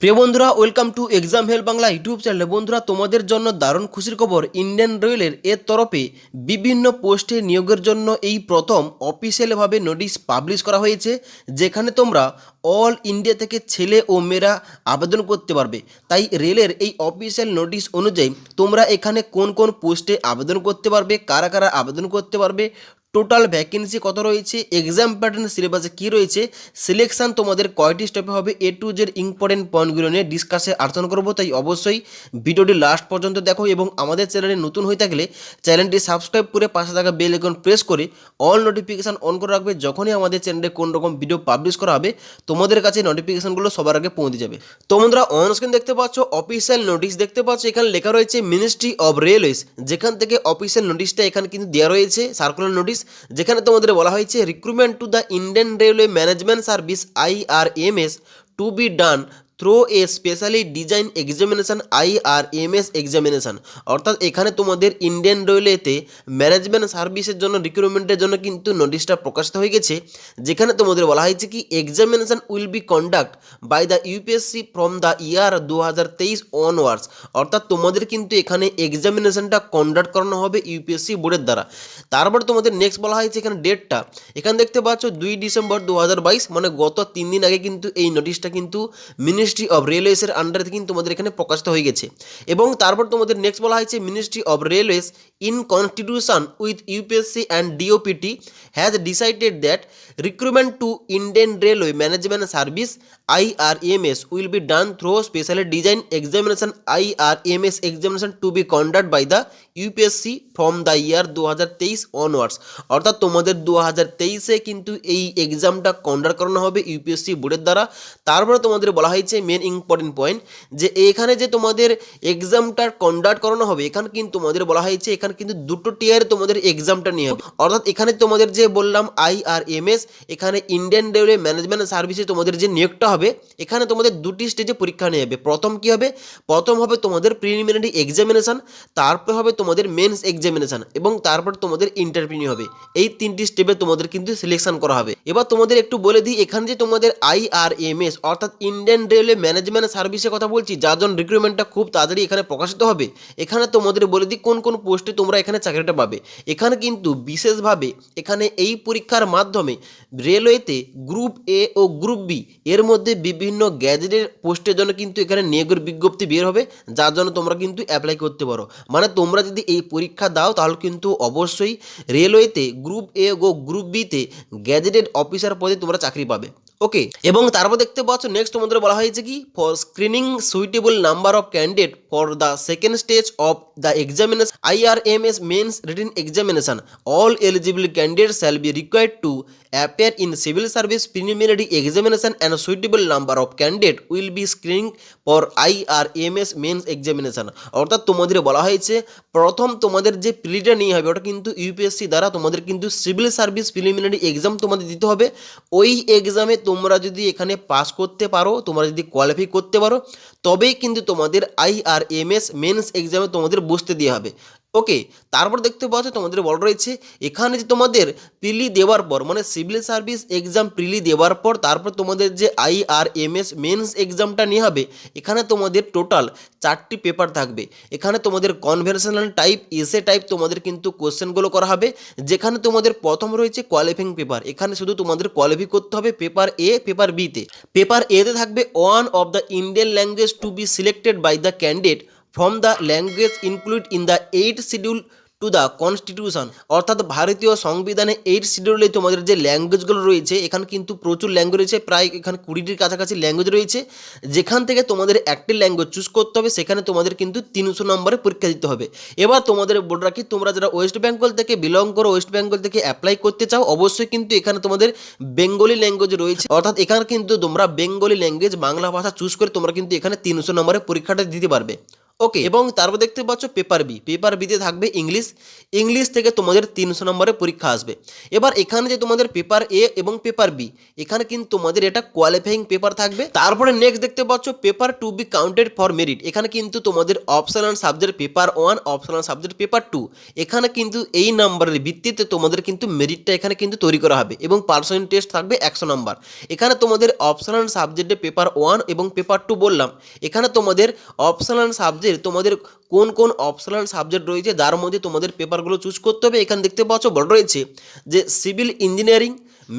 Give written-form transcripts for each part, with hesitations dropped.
প্রিয় বন্ধুরা, welcome to exam help Bangla YouTube চ্যানেলে। বন্ধুরা, তোমাদের জন্য দারুণ খুশির খবর। ইন্ডিয়ান রেলের তরফে বিভিন্ন পোস্টে নিয়োগের জন্য এই প্রথম অফিসিয়ালভাবে নোটিশ পাবলিশ করা হয়েছে, যেখানে তোমরা অল ইন্ডিয়া থেকে ছেলে ও মেয়েরা আবেদন করতে পারবে। তাই রেলের এই অফিসিয়াল নোটিশ অনুযায়ী তোমরা এখানে কোন কোন পোস্টে আবেদন করতে পারবে, কারা কারা আবেদন করতে পারবে, টোটাল ভ্যাকেন্সি কত রয়েছে, এক্সাম প্যাটার্ন সিলেবাসে কী রয়েছে, সিলেকশন তোমাদের কয়টি স্টেপে হবে, এ টু জেড ইম্পর্টেন্ট পয়েন্টগুলো নিয়ে ডিসকাসে আলোচনা করবো। তাই অবশ্যই ভিডিওটি লাস্ট পর্যন্ত দেখো এবং আমাদের চ্যানেলে নতুন হয়ে থাকলে চ্যানেলটি সাবস্ক্রাইব করে পাশে থাকা বেল আইকন প্রেস করে অল নোটিফিকেশান অন করে রাখবে। যখনই আমাদের চ্যানেলে কোন রকম ভিডিও পাবলিশ করা হবে তোমাদের কাছে নোটিফিকেশানগুলো সবার আগে পৌঁছে যাবে। তো বন্ধুরা, অন স্ক্রিন দেখতে পাচ্ছ অফিসিয়াল নোটিশ দেখতে পাচ্ছ, এখানে লেখা রয়েছে মিনিস্ট্রি অফ রেলওয়েজ। যেখান থেকে অফিসিয়াল নোটিশটা এখানে কিন্তু দেওয়া রয়েছে, সার্কুলার নোটিশ, যেখানে তোমাদের বলা হয়েছে recruitment to the Indian railway management service IRMS to be done through a specially design examination IRMS examination. অর্থাৎ এখানে তোমাদের ইন্ডিয়ান রেলওয়েতে ম্যানেজমেন্ট সার্ভিসের জন্য রিক্রুটমেন্টের জন্য কিন্তু নোটিশটা প্রকাশিত হয়ে গেছে, যেখানে তোমাদের বলা হয়েছে কি examination will be conduct by the UPSC from the year 2023 onwards. অর্থাৎ তোমাদের কিন্তু এখানে এক্সামিনেশানটা কন্ডাক্ট করানো হবে ইউপিএসসি বোর্ডের দ্বারা। তারপর তোমাদের নেক্সট বলা হয়েছে এখানে ডেটটা, এখানে দেখতে পাচ্ছ 2 ডিসেম্বর 2022, মানে গত 3 দিন আগে কিন্তু এই নোটিশটা কিন্তু মিনিস্ট্রি অফ রেলওয়েজের আন্ডারে কিন্তু তোমাদের এখানে প্রকাশিত হয়ে গেছে। এবং তারপর তোমাদের নেক্সট বলা হয়েছে ministry of railways in constitution with UPSC and DOPT has decided that recruitment to Indian railway management service IRMS will be done through specially design examination IRMS examination to be conduct by the UPSC from the year 2023 onwards. অর্থাৎ তোমাদের 2023-এ কিন্তু এই এক্সামটা conduct করানো হবে UPSC বোর্ডের দ্বারা। তারপরে তোমাদের বলা হয়েছে মেন ইম্পর্টেন্ট পয়েন্ট, যে এখানে যে তোমাদের এক্সামটা কন্ডাক্ট করানো হবে, এখানে কিন্তু তোমাদের বলা হয়েছে এখানে কিন্তু দুটো টিয়ারে তোমাদের এক্সামটা নিয়ে হবে। অর্থাৎ এখানে তোমাদের যে বললাম IRMS, এখানে ইন্ডিয়ান রেলওয়ে ম্যানেজমেন্ট সার্ভিসে তোমাদের যে নিয়োগটা হবে, এখানে তোমাদের দুটি স্টেজে পরীক্ষা নিয়ে হবে। প্রথম কি হবে, প্রথম হবে তোমাদের প্রিলিমিনারি এক্সামিনেশান, তারপর হবে তোমাদের মেন্স এক্সামিনেশান এবং তারপর তোমাদের ইন্টারভিউ হবে। এই 3টি স্টেপে তোমাদের কিন্তু সিলেকশন করা হবে। এবার তোমাদের একটু বলে দিই, এখানে যে তোমাদের IRMS অর্থাৎ ইন্ডিয়ান রেলওয়ে ম্যানেজমেন্ট সার্ভিসের কথা বলছি, যার জন্য রিক্রুটমেন্টটা খুব তাড়াতাড়ি এখানে প্রকাশিত হবে। এখানে তোমাদের বলে দিই কোন কোন পোস্টে তোমরা এখানে চাকরিটা পাবে। এখানে কিন্তু বিশেষভাবে এখানে এই পরীক্ষার মাধ্যমে রেলওয়েতে গ্রুপ A ও গ্রুপ B এর মধ্যে বিভিন্ন গ্যাজেটের পোস্টের জন্য কিন্তু এখানে নিয়োগের বিজ্ঞপ্তি বের হবে, যার জন্য তোমরা কিন্তু অ্যাপ্লাই করতে পারো। মানে তোমরা যদি এই পরীক্ষা দাও তাহলে কিন্তু অবশ্যই রেলওয়েতে গ্রুপ A ও গ্রুপ B-তে গ্যাজেটেড অফিসার পদে তোমরা চাকরি পাবে। ওকে, এবং তারপর দেখতে পাচ্ছ নেক্সট তোমাদের বলা হয়েছে কি for screening suitable number of candidate for the second stage of the examination IRMS mains written examination all eligible candidate shall be required to appear in civil service preliminary examination and suitable number of candidate will be screening for IRMS mains examination. অর্থাৎ তোমাদের বলা হয়েছে প্রথম তোমাদের যে প্রিলিটা নিয়ে হবে ওটা কিন্তু ইউপিএসসি দ্বারা তোমাদের কিন্তু সিভিল সার্ভিস প্রিলিমিনারি এক্সাম তোমাদের দিতে হবে। ওই এক্সামে তোমরা যদি এখানে পাস করতে পারো, তোমরা যদি কোয়ালিফাই করতে পারো, তবেই কিন্তু তোমাদের IRMS মেন্স এক্সামে তোমাদের বসতে দেওয়া হবে। ওকে, তারপর দেখতে পাচ্ছ তোমাদের বলা রয়েছে এখানে যে তোমাদের প্রিলি দেওয়ার পর, মানে সিভিল সার্ভিস এক্সাম প্রিলি দেওয়ার পর তারপর তোমাদের যে IRMS মেন্স এক্সামটা নিয়ে হবে, এখানে তোমাদের টোটাল 4টি পেপার থাকবে। এখানে তোমাদের কনভারসেশনাল টাইপ, এসে টাইপ তোমাদের কিন্তু কোশ্চেনগুলো করা হবে, যেখানে তোমাদের প্রথম রয়েছে কোয়ালিফাইং পেপার। এখানে শুধু তোমাদের কোয়ালিফাই করতে হবে পেপার A, পেপার B-তে। পেপার A-তে থাকবে one of the Indian language to be selected by the candidate from the language include in the 8th schedule to the constitution. অর্থাৎ ভারতীয় সংবিধানে 8th শিডিউলে তোমাদের যে ল্যাঙ্গুয়েজগুলো রয়েছে, এখানে কিন্তু প্রচুর ল্যাঙ্গুয়েজ রয়েছে, প্রায় এখানে 20টির কাছাকাছি ল্যাঙ্গুয়েজ রয়েছে। যেখান থেকে তোমাদের একটি ল্যাঙ্গুয়েজ চুজ করতে হবে, সেখানে তোমাদের কিন্তু 300 নম্বরে পরীক্ষা দিতে হবে। এবার তোমাদের বলে রাখি, তোমরা যারা ওয়েস্ট বেঙ্গল থেকে বিলং করো, ওয়েস্ট বেঙ্গল থেকে অ্যাপ্লাই করতে চাও, অবশ্যই কিন্তু এখানে তোমাদের বেঙ্গলি ল্যাঙ্গুয়েজ রয়েছে। অর্থাৎ এখানে কিন্তু তোমরা বেঙ্গলি ল্যাঙ্গুয়েজ বাংলা ভাষা চুজ করে তোমরা কিন্তু এখানে 300 নম্বরে পরীক্ষাটা দিতে পারবে। ওকে, এবং তারপর দেখতে পাচ্ছ পেপার বি। পেপার বিতে থাকবে ইংলিশ থেকে তোমাদের 300 নম্বরের পরীক্ষা আসবে। এবার এখানে যে তোমাদের পেপার এ এবং পেপার বি, এখানে কিন্তু তোমাদের এটা কোয়ালিফাইং পেপার থাকবে। তারপরে নেক্সট দেখতে পাচ্ছ paper to be counted for merit. এখানে কিন্তু তোমাদের optional subject paper 1, optional subject paper 2, এখানে কিন্তু এই নাম্বারের ভিত্তিতে তোমাদের কিন্তু মেরিটটা এখানে কিন্তু তৈরি করা হবে এবং পার্সেন্টেজ থাকবে 100 নম্বর। এখানে তোমাদের অপশনাল সাবজেক্টে পেপার 1 এবং পেপার 2 বললাম। এখানে তোমাদের অপশনাল সাবজেক্ট তোমাদের কোন কোন অপশনাল সাবজেক্ট রয়েছে যার মধ্যে তোমাদের পেপারগুলো চুজ করতে হবে। এখানে দেখতে পাচ্ছ বড় রয়েছে যে civil engineering,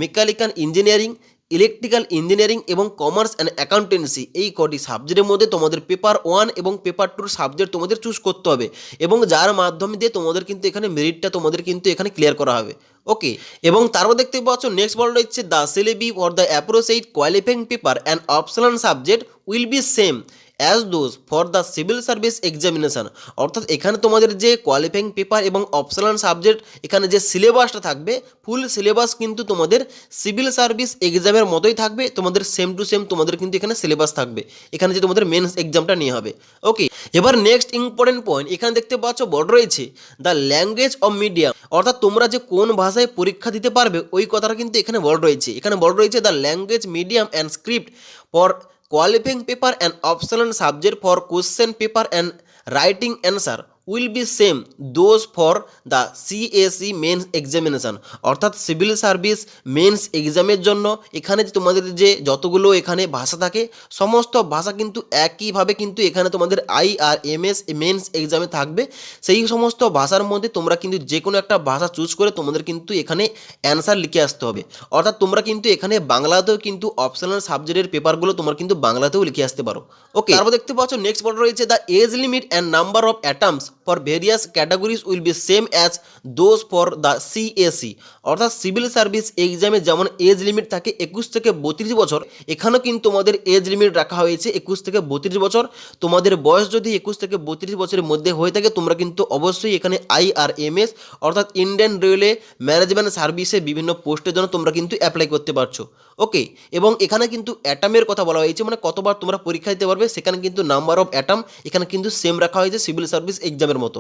mechanical engineering, electrical engineering এবং কমার্স অ্যান্ড অ্যাকাউন্টেন্সি, এই কটি সাবজেক্টের মধ্যে তোমাদের পেপার 1 এবং পেপার 2 সাবজেক্ট তোমাদের চুজ করতে হবে এবং যার মাধ্যমে দিয়ে তোমাদের কিন্তু এখানে মেরিটটা তোমাদের কিন্তু এখানে ক্লিয়ার করা হবে। ওকে, এবং তারপর দেখতে পাচ্ছ নেক্সট বলা রয়েছে the syllabi for the appropriate qualifying paper and optional subject will be same as those for the civil service examination. অর্থাৎ এখানে তোমাদের যে কোয়ালিফাইং পেপার এবং অপশনাল সাবজেক্ট এখানে যে সিলেবাসটা থাকবে, ফুল সিলেবাস কিন্তু তোমাদের সিভিল সার্ভিস এক্সামের মতোই থাকবে। তোমাদের সেম টু সেম তোমাদের কিন্তু এখানে সিলেবাস থাকবে, এখানে যে তোমাদের মেন্স এক্সামটা নিয়ে হবে। ওকে, এবার নেক্সট ইম্পর্টেন্ট পয়েন্ট এখানে দেখতে পাচ্ছ বড় রয়েছে দ্য ল্যাঙ্গুয়েজ অফ মিডিয়াম। অর্থাৎ তোমরা যে কোন ভাষায় পরীক্ষা দিতে পারবে ওই কথাটা কিন্তু এখানে বড় রয়েছে। এখানে বড় রয়েছে the language medium and script for qualifying paper and optional subject for question paper and writing answer will be same those for the CAC mains examination. অর্থাৎ সিভিল সার্ভিস মেন্স এক্সামের জন্য এখানে যে তোমাদের যে যতগুলো এখানে ভাষা থাকে সমস্ত ভাষা কিন্তু একইভাবে কিন্তু এখানে তোমাদের IRMS মেন্স এক্সামে থাকবে। সেই সমস্ত ভাষার মধ্যে তোমরা কিন্তু যে কোনো একটা ভাষা চুজ করে তোমাদের কিন্তু এখানে অ্যান্সার লিখে আসতে হবে। অর্থাৎ তোমরা কিন্তু এখানে বাংলাতেও কিন্তু অপশনাল সাবজেক্টের পেপারগুলো তোমরা কিন্তু বাংলাতেও লিখে আসতে পারো। ওকে, তারপর দেখতে পাচ্ছ নেক্সট বড় রয়েছে the age limit and number of attempts for various categories will be same as those for the CAC। অর্থাৎ সিভিল সার্ভিস এক্সামে যেমন এজ লিমিট থাকে 21 থেকে 32 বছর, এখানেও কিন্তু তোমাদের এজ লিমিট রাখা হয়েছে 21 থেকে 32 বছর। তোমাদের বয়স যদি 21 থেকে 32 বছরের মধ্যে হয়ে থাকে তোমরা কিন্তু অবশ্যই এখানে IRMS অর্থাৎ ইন্ডিয়ান রেলওয়ে ম্যানেজমেন্ট সার্ভিসে বিভিন্ন পোস্টের জন্য তোমরা কিন্তু অ্যাপ্লাই করতে পারছো। ওকে, এবং এখানে কিন্তু অ্যাটামের কথা বলা হয়েছে, মানে কতবার তোমরা পরীক্ষা দিতে পারবে সেখানে কিন্তু নাম্বার অফ অ্যাটাম এখানে কিন্তু সেম রাখা হয়েছে সিভিল সার্ভিস এক্সামের মতো।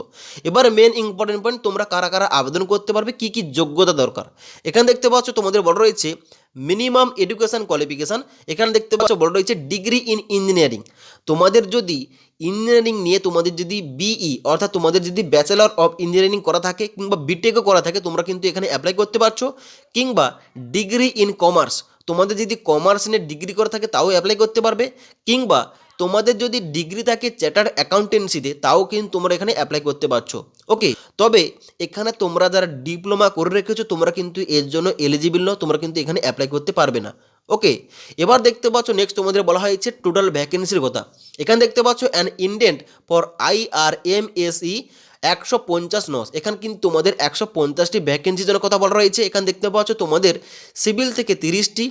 এবার মেন ইম্পর্টেন্ট পয়েন্ট, তোমরা কারা কারা আবেদন করতে পারবে, কি কি যোগ্যতা দরকার। এখানে দেখতে পাচ্ছ তোমাদের বড় রয়েছে মিনিমাম এডুকেশন কোয়ালিফিকেশান। এখানে দেখতে পাচ্ছ বড় রয়েছে ডিগ্রি ইন ইঞ্জিনিয়ারিং। তোমাদের যদি ইঞ্জিনিয়ারিং নিয়ে তোমাদের যদি BE অর্থাৎ তোমাদের যদি ব্যাচেলর অফ ইঞ্জিনিয়ারিং করা থাকে কিংবা বিটেকও করা থাকে তোমরা কিন্তু এখানে অ্যাপ্লাই করতে পারছো, কিংবা ডিগ্রি ইন কমার্স, তোমাদের যদি কমার্স নিয়ে ডিগ্রি করা থাকে তাও অ্যাপ্লাই করতে পারবে, কিংবা তোমাদের যদি ডিগ্রি থাকে চার্টার্ড অ্যাকাউন্টেন্সিতে তাও কিন্তু তোমরা এখানে অ্যাপ্লাই করতে পারছো। ওকে, তবে এখানে তোমরা যারা ডিপ্লোমা করে রেখেছো তোমরা কিন্তু এর জন্য এলিজিবল নও, তোমরা কিন্তু এখানে অ্যাপ্লাই করতে পারবে না। ওকে, এবার দেখতে পাচ্ছ নেক্সট তোমাদের বলা হয়েছে টোটাল ভ্যাকেন্সির কথা। এখানে দেখতে পাচ্ছ অ্যান ইন্ডেন্ট ফর IRMSE 150 নস। এখানে কিন্তু তোমাদের 150টি ভ্যাকেন্সির জন্য কথা বলা রয়েছে। এখানে দেখতে পাচ্ছ তোমাদের সিভিল থেকে 30টি,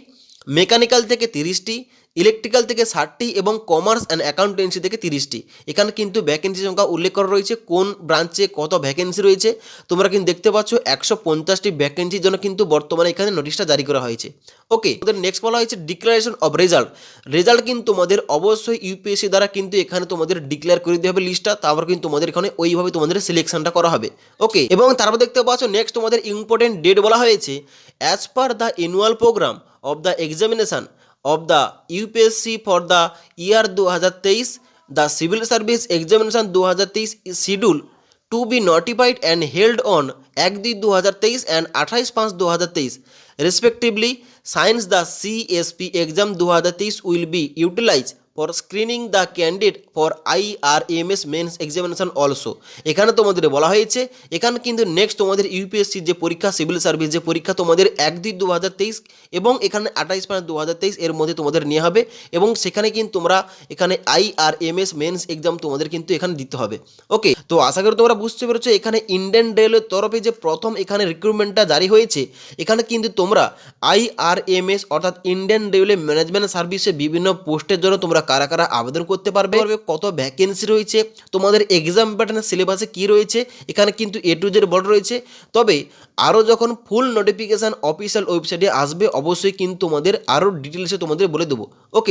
মেকানিক্যাল থেকে 30টি, ইলেকট্রিক্যাল থেকে 60টি এবং কমার্স অ্যান্ড অ্যাকাউন্টেন্সি থেকে 30টি। এখানে কিন্তু ভ্যাকেন্সি সংখ্যা উল্লেখ করা রয়েছে, কোন ব্রাঞ্চে কত ভ্যাকেন্সি রয়েছে তোমরা কিন্তু দেখতে পাচ্ছ। 150টি ভ্যাকেন্সির জন্য কিন্তু বর্তমানে এখানে নোটিশটা জারি করা হয়েছে। ওকে, তোমাদের নেক্সট বলা হয়েছে ডিক্লারেশন অফ রেজাল্ট কিন্তু তোমাদের অবশ্যই UPSC দ্বারা কিন্তু এখানে তোমাদের ডিক্লেয়ার করে দিতে হবে লিস্টটা, তারপর কিন্তু তোমাদের এখানে ওইভাবে তোমাদের সিলেকশনটা করা হবে। ওকে, এবং তারপর দেখতে পাচ্ছ নেক্সট তোমাদের ইম্পর্টেন্ট ডেট বলা হয়েছে as per the annual programme of the examination of the UPSC for the year 2023, the civil service examination 2023 is scheduled to be notified and held on 1/2/2023 and 28/5/2023 respectively, since the CSP exam 2023 will be utilized for screening the candidate for IRMS mains examination also. এখানে তোমাদের বলা হয়েছে এখানে কিন্তু next তোমাদের UPSC যে পরীক্ষা civil service যে পরীক্ষা তোমাদের 1/2/2023 এবং এখানে 28/5/2023 এর মধ্যে তোমাদের নিয়ে হবে এবং সেখানে কিন্তু তোমরা এখানে IRMS মেন্স এক্সাম তোমাদের কিন্তু এখানে দিতে হবে। ওকে, তো আশা করি তোমরা বুঝতে পেরেছো এখানে ইন্ডিয়ান রেলওয়ের তরফে যে প্রথম এখানে রিক্রুটমেন্টটা জারি হয়েছে এখানে কিন্তু তোমরা IRMS অর্থাৎ ইন্ডিয়ান রেলওয়ে ম্যানেজমেন্ট সার্ভিসে বিভিন্ন পোস্টের জন্য তোমরা কারা কারা আবেদন করতে পারবে, কত ভ্যাকেন্সি রয়েছে, তোমাদের এক্সাম প্যাটার্নের সিলেবাসে কী রয়েছে, এখানে কিন্তু A to Z বড় রয়েছে। তবে আরও যখন ফুল নোটিফিকেশান অফিসিয়াল ওয়েবসাইটে আসবে অবশ্যই কিন্তু তোমাদের আরও ডিটেলসে তোমাদের বলে দেবো। ওকে,